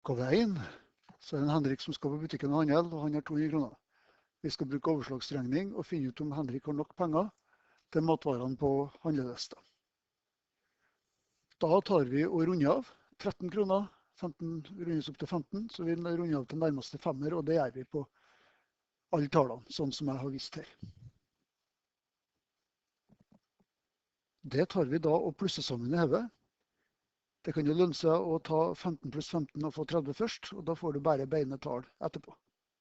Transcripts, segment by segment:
Oppgave 1, så er det en Henrik som skal på butikken og handle, og han har 200 kroner. Vi skal bruke overslagsregning og finne ut om Henrik har nok penger til matvarene på handlelista. Da tar vi og runder av 13 kroner, 15 rundes opp til 15, så vi runder av til nærmeste femmer, og det gjør vi på alle tallene, sånn som jeg har vist her. Det tar vi da og plusser sammen i hodet. Det kan jo lønne seg å ta 15 pluss 15 og få 30 først, og da får du bare beine tall etterpå.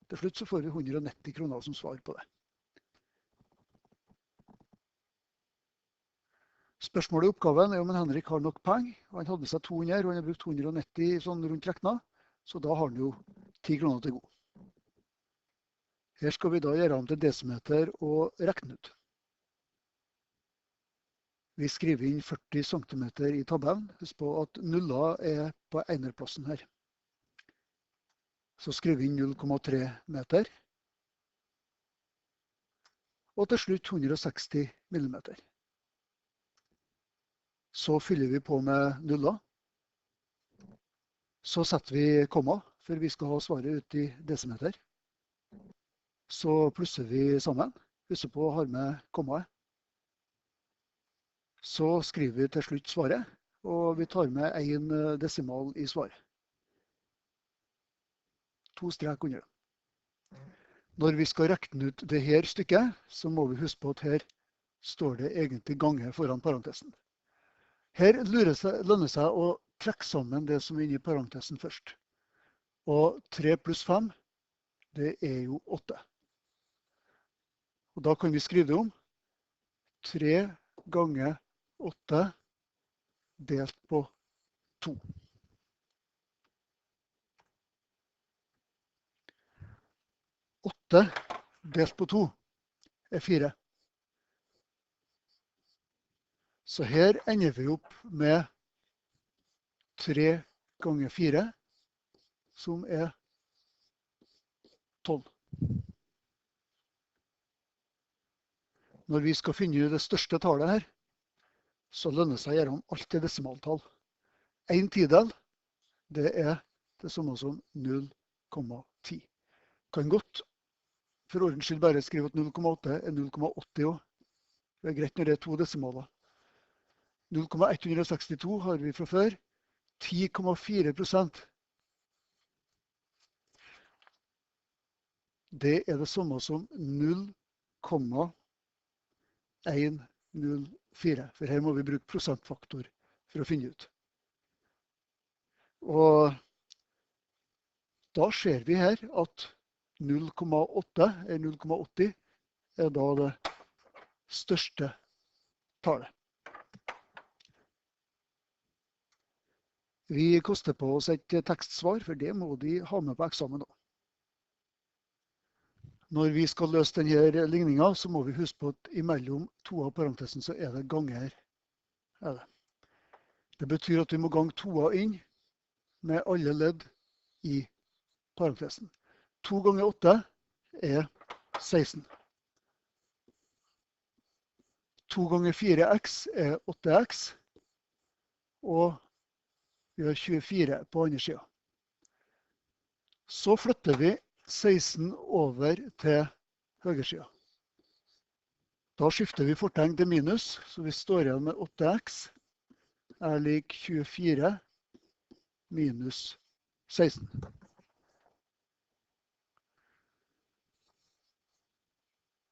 Til slutt så får vi 190 kroner som svar på det. Spørsmålet i oppgaven er om Henrik har nok penger, og han hadde med seg 200, og han har brukt 190 sånn rundt rekna, så da har han jo 10 kroner til god. Her skal vi da gjøre om til desimeter og regne ut. Vi skriver inn 40 cm i tabellen. Husk på at nuller er på enerplassen her. Så skriver vi inn 0,3 meter. Og til slutt 160 millimeter. Så fyller vi på med nuller. Så setter vi komma, for vi skal ha svaret ut i desimeter. Så plusser vi sammen. Husk på å ha med kommaet. Så skriver vi til slutt svaret, og vi tar med en desimal i svaret. 2 strek under. Når vi skal regne ut det her stykket, så må vi huske på at her står det egentlig gange foran parentesen. Her lønner seg å trekke sammen det som er inne i parentesen først. Og 3 pluss 5, det er jo 8. Og da kan vi skrive det om 3 ganger 8 delt på 2. 8 delt på 2 er 4. Så her ender vi opp med 3 ganger 4, som er 12. Når vi skal finne det største tallet her, så lønner det seg å gjøre om alt til desimaltall. 1 tidel, det er det samme som 0,10. Kan godt for ordens skyld bare skrive at 0,8 er 0,80 også. Det er greit når det er 2 desimaler. 0,162 har vi fra før. 10,4%. Det er det samme som 0,104. For her må vi bruke prosentfaktor for å finne ut. Og da ser vi her at 0,8 er 0,80 er da det største tallet. Vi koster på oss et tekstsvar, for det må de ha med på eksamen da. Når vi skal løse denne ligningen, så må vi huske på at imellom 2 av parentesen så er det ganger. Det betyr at vi må gange 2 inn med alle ledd i parentesen. 2 ganger 8 er 16. 2 ganger 4x er 8x, og vi har 24 på andre siden. Så flytter vi 16 over til høyre siden. Da skifter vi fortegn til minus, så vi står igjen med 8x er lik 24 minus 16.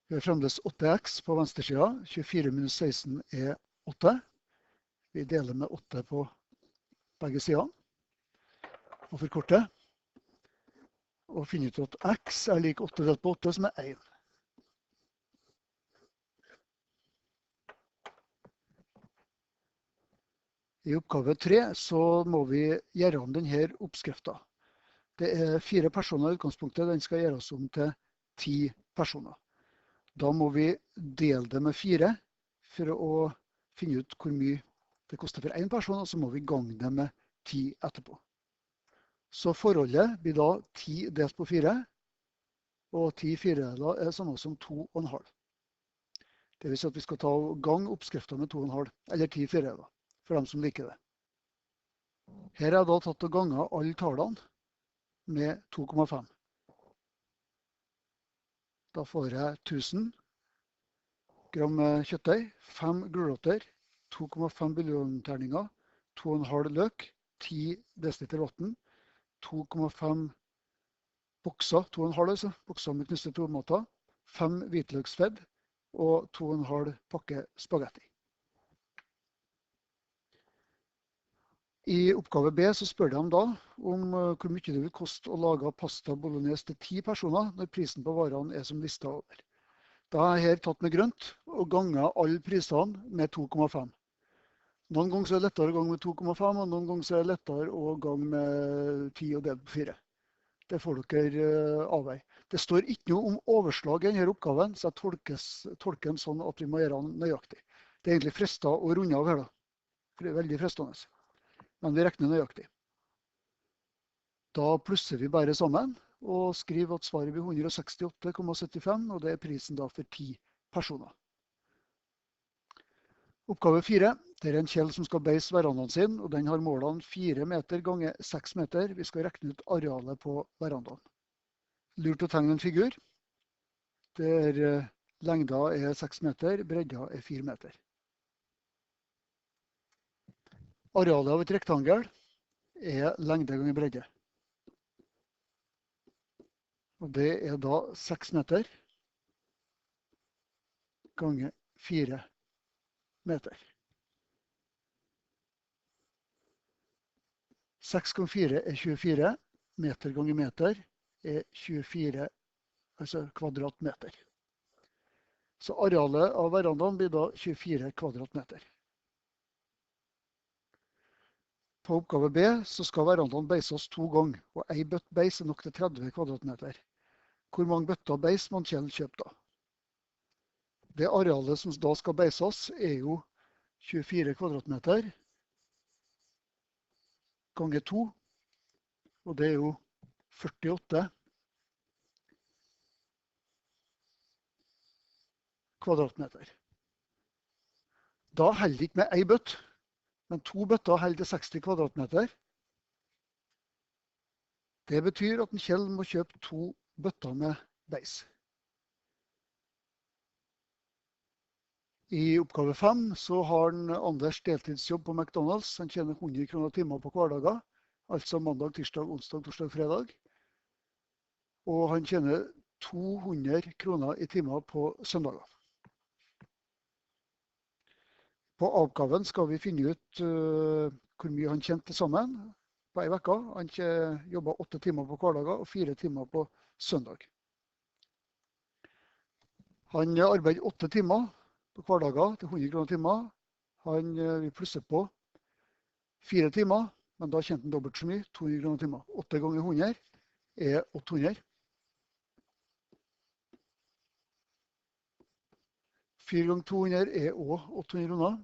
Vi har fremdeles 8x på venstre siden. 24 minus 16 er 8. Vi deler med 8 på begge sider. Og forkorter. Og finner ut at x er lik 8 delt på 8, som er 1. I oppgave 3 så må vi gjøre om denne oppskriften. Det er 4 personer i utgangspunktet, den skal gjøres om til 10 personer. Da må vi dele det med 4 for å finne ut hvor mye det koster for en person, og så må vi gange det med 10 etterpå. Så forholdet blir da 10 delt på 4, og 10 firedeler er samme som 2,5. Det vil si at vi skal ta og gange oppskriften med 2,5, eller 10 firedeler, for dem som liker det. Her er da tatt og ganget alle tallene, med 2,5. Da får jeg 1000 gram kjøttdeig, 5 gulrøtter, 2,5 buljongterninger, 2,5 løk, 10 dl vann, 2,5 bokser, 2,5 altså, bokser med knuste tomater, 5 hvitløksfedd og 2,5 pakke spagetti. I oppgave B så spør de da om hvor mye det vil koste å lage pasta bolognese til 10 personer når prisen på varene er som listet over. Da har jeg her tatt med grønt og ganget alle prisene med 2,5. Noen ganger så er det lettere å gange med 2,5, og noen ganger så er det lettere å gange med 10 og dele på 4. Det får dere avveie. Det står ikke noe om overslag i denne oppgaven, så jeg tolker den sånn at vi må gjøre den nøyaktig. Det er egentlig fristet å runde av her da. For det er veldig fristende. Men vi regner nøyaktig. Da plusser vi bare sammen og skriver at svaret blir 168,75, og det er prisen da for 10 personer. Oppgave 4. Det er en Kjell som skal beise verandaen sin, og den har målene 4 meter ganger 6 meter. Vi skal rekne ut arealet på verandaen. Lurt å tegne en figur. Der lengda er 6 meter, bredda er 4 meter. Arealet av et rektangel er lengde ganger bredde. Og det er da 6 meter ganger 4 meter. 6 ganger 4 er 24, meter ganger meter er 24, altså kvadratmeter. Så arealet av verandaen blir da 24 kvadratmeter. På oppgave B så skal verandaen beises 2 ganger, og en bøtt beis er nok til 30 kvadratmeter. Hvor mange bøtter beis må Kjell kjøpe da? Det arealet som da skal beises er jo 24 kvadratmeter ganger 2, og det er jo 48 kvadratmeter. Da holder det ikke med en bøtt. Men 2 bøtter holder til 60 kvadratmeter. Det betyr at Kjell må kjøpe 2 bøtter med beis. I oppgave 5 så har Anders deltidsjobb på McDonald's. Han tjener 100 kroner timer på hverdager, altså mandag, tirsdag, onsdag, torsdag, fredag. Og han tjener 200 kroner i timer på søndager. På oppgaven skal vi finne ut hvor mye han tjente til sammen på en uke. Han jobber 8 timer på hverdager og 4 timer på søndag. Han arbeider 8 timer på hverdager til 100 kroner timer. Han vil plusse på 4 timer, men da tjente han dobbelt så mye, 200 kroner timer. 8 ganger 100 er 800. 4 ganger 200 er også 800 kroner.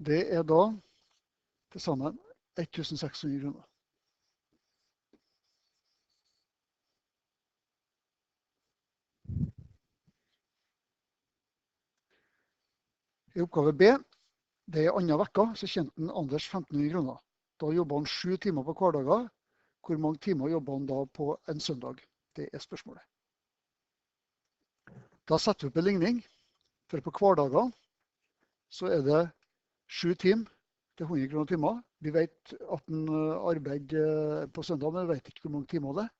Det er da til sammen 1600 kroner. I oppgave B, det er annen vekka, så tjente Anders 1500 kroner. Da jobber han 7 timer på hverdager. Hvor mange timer jobber han da på en søndag? Det er spørsmålet. Da setter vi opp en ligning, for på hverdager så er det 7 timer til 100 kroner timer. Vi vet at han arbeider på søndag, men vi vet ikke hvor mange timer det er.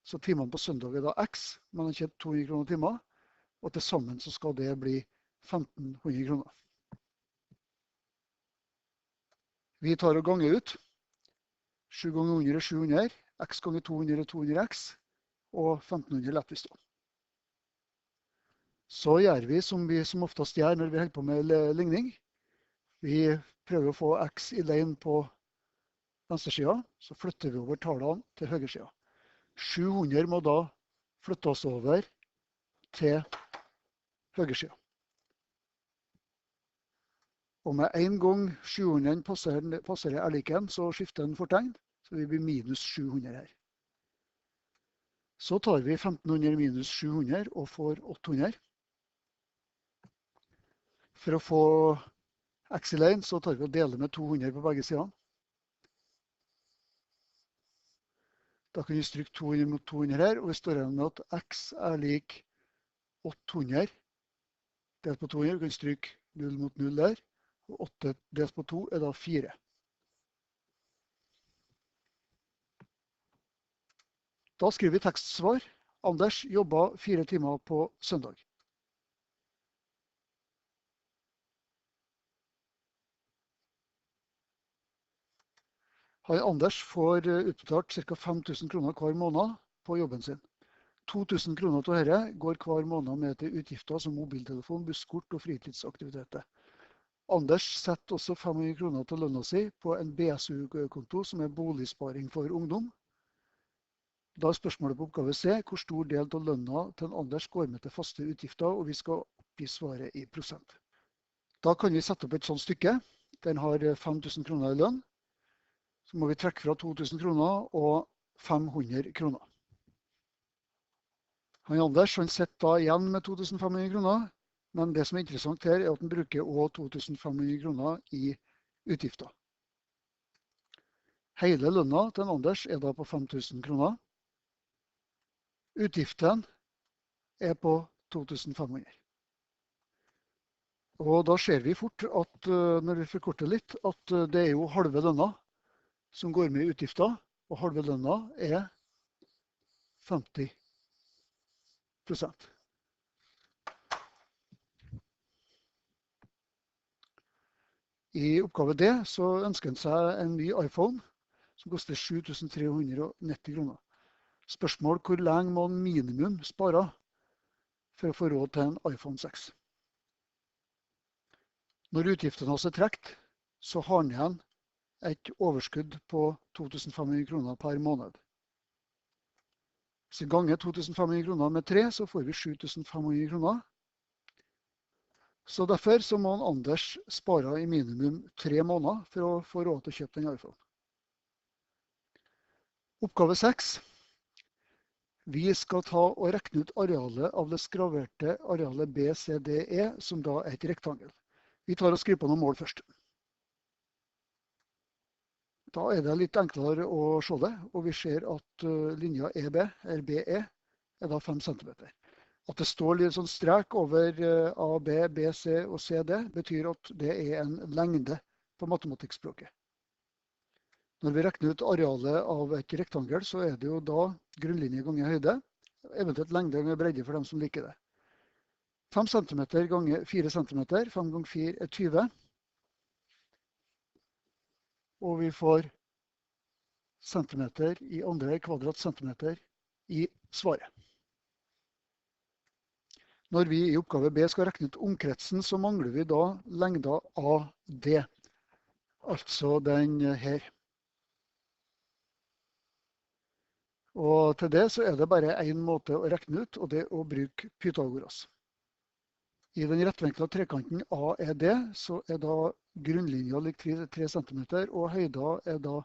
Så timene på søndag er da X, men han tjener 200 kroner timer, og til sammen så skal det bli 1500 kroner. Vi tar og ganger ut. 7 ganger 100 er 700, X ganger 200 er 200X, og 1500 lett vi stå. Så gjør vi som vi som oftest gjør når vi holder på med ligning. Vi prøver å få X i line på venstre siden, så flytter vi over tallene til høyre siden. 700 må da flytte oss over til høyre siden. Og med en gang 700 passerer R-liken, så skifter den fortegn, så vi blir minus 700 her. Så tar vi 1500 minus 700 og får 800. For å få X i line, så tar vi og deler med 200 på begge sider. Da kan vi stryke 200 mot 200 her, og vi står igjen med at X er lik 800 delt på 200. Vi kan stryke 0 mot 0 der, og 8 delt på 2 er da 4. Da skriver vi tekstsvar. Anders jobbet 4 timer på søndag. Anders får utbetalt ca. 5 000 kroner hver måned på jobben sin. 2 000 kroner til dette går hver måned med til utgifter som mobiltelefon, busskort og fritidsaktiviteter. Anders setter også 500 kroner til lønna si på en BSU-konto som er boligsparing for ungdom. Da er spørsmålet på oppgave C hvor stor del av lønna til Anders går med til faste utgifter, og vi skal oppgi svaret i prosent. Da kan vi sette opp et sånt stykke. Den har 5 000 kroner i lønn. Så må vi trekke fra 2 000 kroner og 500 kroner. Anders sitter da igjen med 2 500 kroner, men det som er interessant her er at han bruker også 2 500 kroner i utgifter. Hele lønna til Anders er da på 5 000 kroner. Utgiften er på 2 500. Og da ser vi fort at når vi forkorter litt, at det er jo halve lønna som går med i utgifter, og halve lønna er 50%. I oppgave D så ønsker han seg en ny iPhone som koster 7 390 kroner. Spørsmål hvor lenge må han minimum spare for å få råd til en iPhone 6. Når utgiftene hans er trekt, så har han igjen et overskudd på 2 500 kroner per måned. Hvis vi ganger 2 500 kroner med 3, så får vi 7 500 kroner. Så derfor så må Anders spare i minimum 3 måneder for å få råd til å kjøpe den iPhone. Oppgave 6. Vi skal ta og rekne ut arealet av det skraverte arealet BCDE, som da er et rektangel. Vi tar og skriver på noen mål først. Da er det litt enklere å se det, og vi ser at linja EB, eller BE, er da 5 cm. At det står litt sånn strek over AB, BC og CD, betyr at det er en lengde på matematikkspråket. Når vi regner ut arealet av et rektangel, så er det jo da grunnlinje ganger høyde, eventuelt lengde ganger bredde for dem som liker det. 5 cm ganger 4 cm, 5 ganger 4 er 20. Og vi får centimeter i andre kvadratcentimeter i svaret. Når vi i oppgave B skal rekne ut omkretsen, så mangler vi da lengda AD, altså den her. Og til det så er det bare en måte å rekne ut, og det er å bruke Pythagoras. I den rettvinkla trekanten AED så er da grunnlinja lik 3 cm, og høyda er da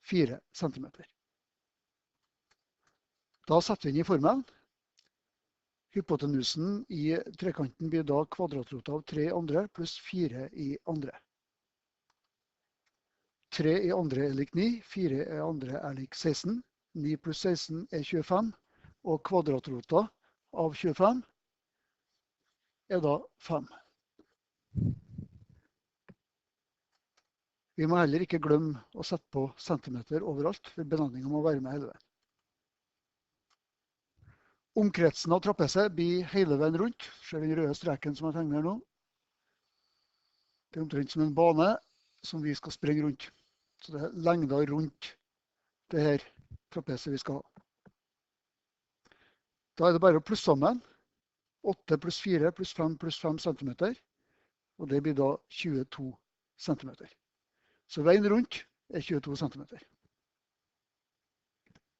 4 cm. Da setter vi inn i formelen. Hypotenusen i trekanten blir da kvadratrota av 3 i andre pluss 4 i andre. 3 i andre er lik 9, 4 i andre er lik 16. 9 pluss 16 er 25, og kvadratrota av 25 er da 5. Vi må heller ikke glemme å sette på centimeter overalt, for benevningen må være med hele veien. Omkretsen av trapeset blir hele veien rundt. Ser den røde streken som jeg tegner her nå? Det er omtrent som en bane som vi skal sprenge rundt. Så det er lengda rundt det her trapeset vi skal ha. Da er det bare å plusse sammen. 8 pluss 4 pluss 5 pluss 5 cm. Og det blir da 22 cm. Så veien rundt er 22 cm.